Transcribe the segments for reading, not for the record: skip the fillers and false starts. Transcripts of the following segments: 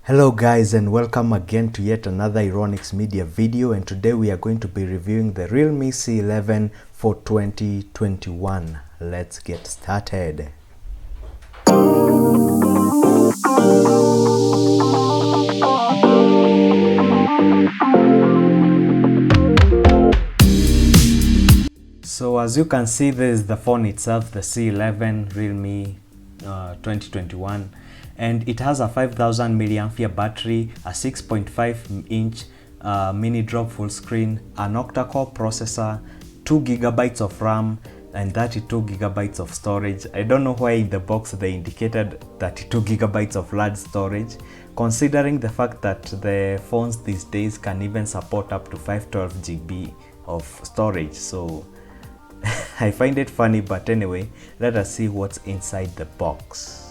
Hello guys, and welcome again to yet another iRONiX Media video, and today we are going to be reviewing the Realme C11 for 2021. Let's get started. So as you can see, this is the phone itself, the C11 Realme 2021, and it has a 5000 milliampere battery, a 6.5 inch mini drop full screen, an octa-core processor, 2 gigabytes of RAM, and 32 gigabytes of storage. I don't know why in the box they indicated 32 gigabytes of large storage, considering the fact that the phones these days can even support up to 512 GB of storage. So I find it funny, but anyway, let us see what's inside the box.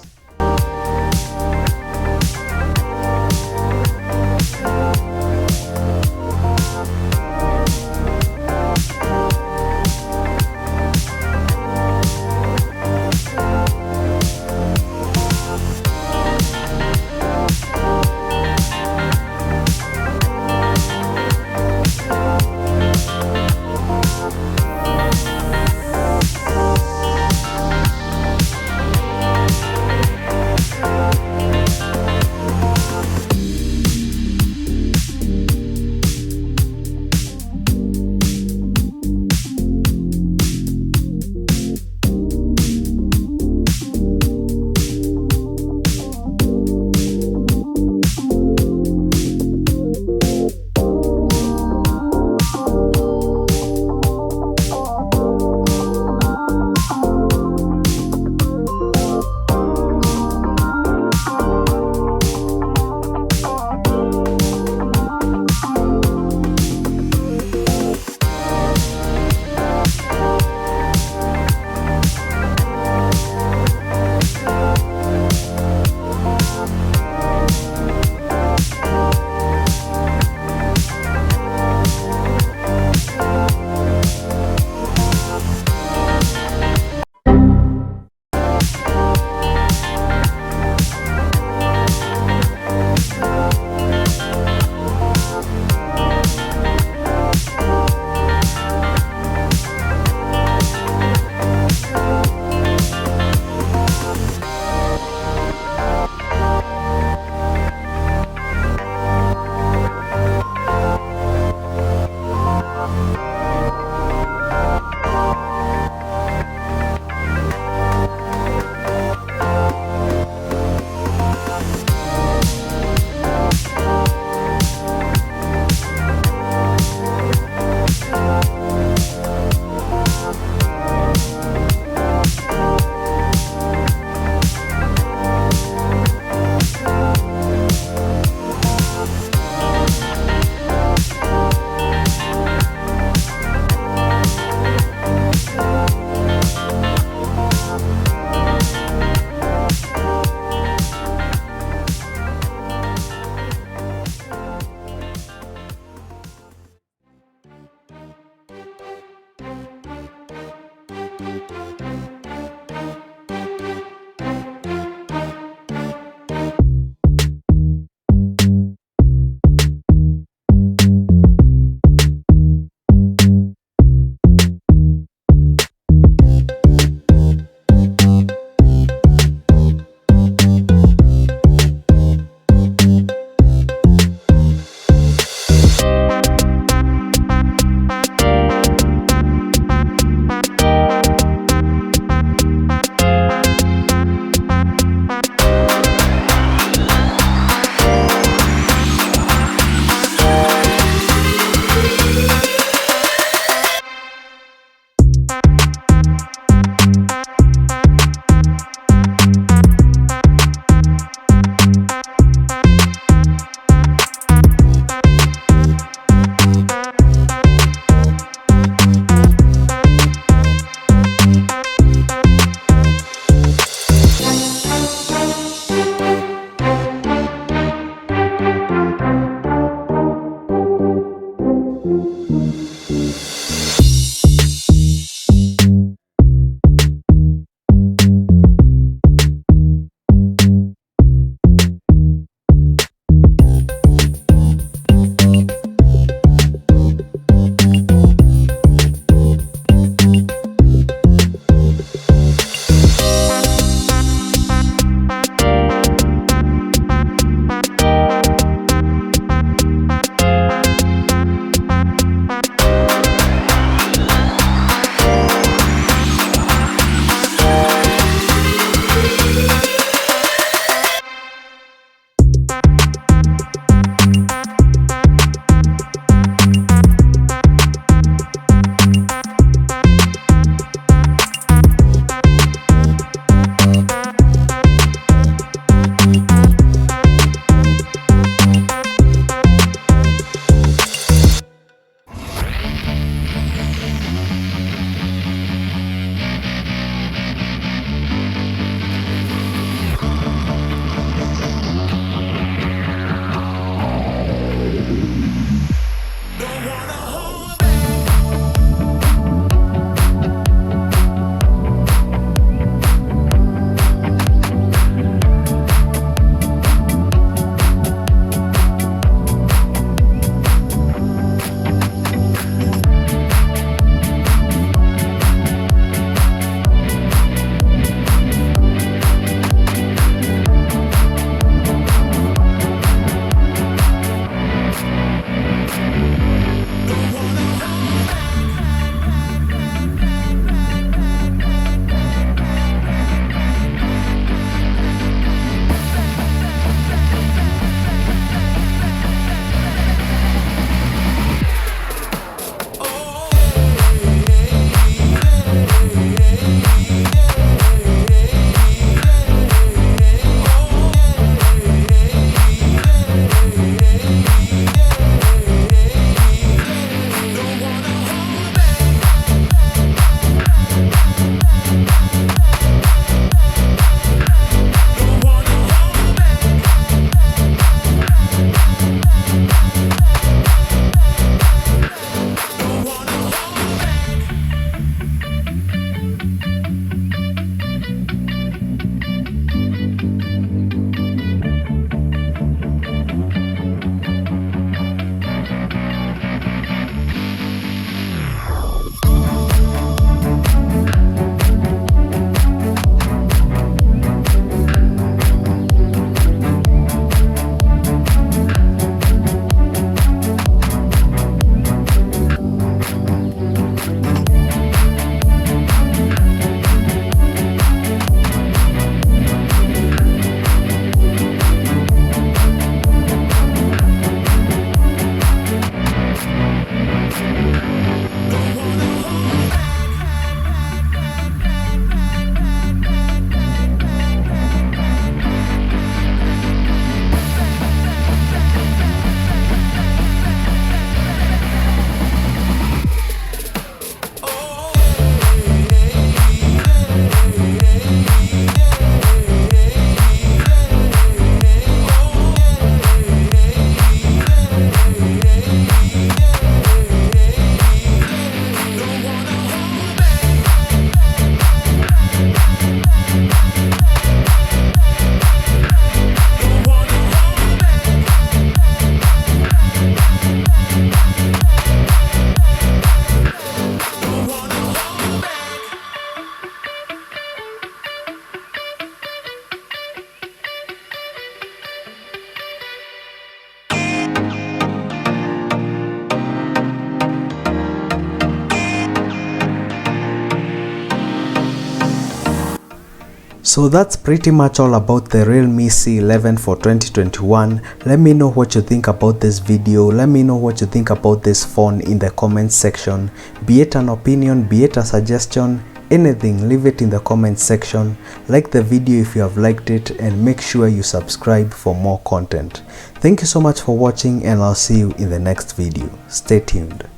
So that's pretty much all about the Realme C11 for 2021. Let me know what you think about this video. Let me know what you think about this phone in the comments section. Be it an opinion, be it a suggestion, anything, leave it in the comments section. Like the video if you have liked it, and make sure you subscribe for more content. Thank you so much for watching, and I'll see you in the next video. Stay tuned.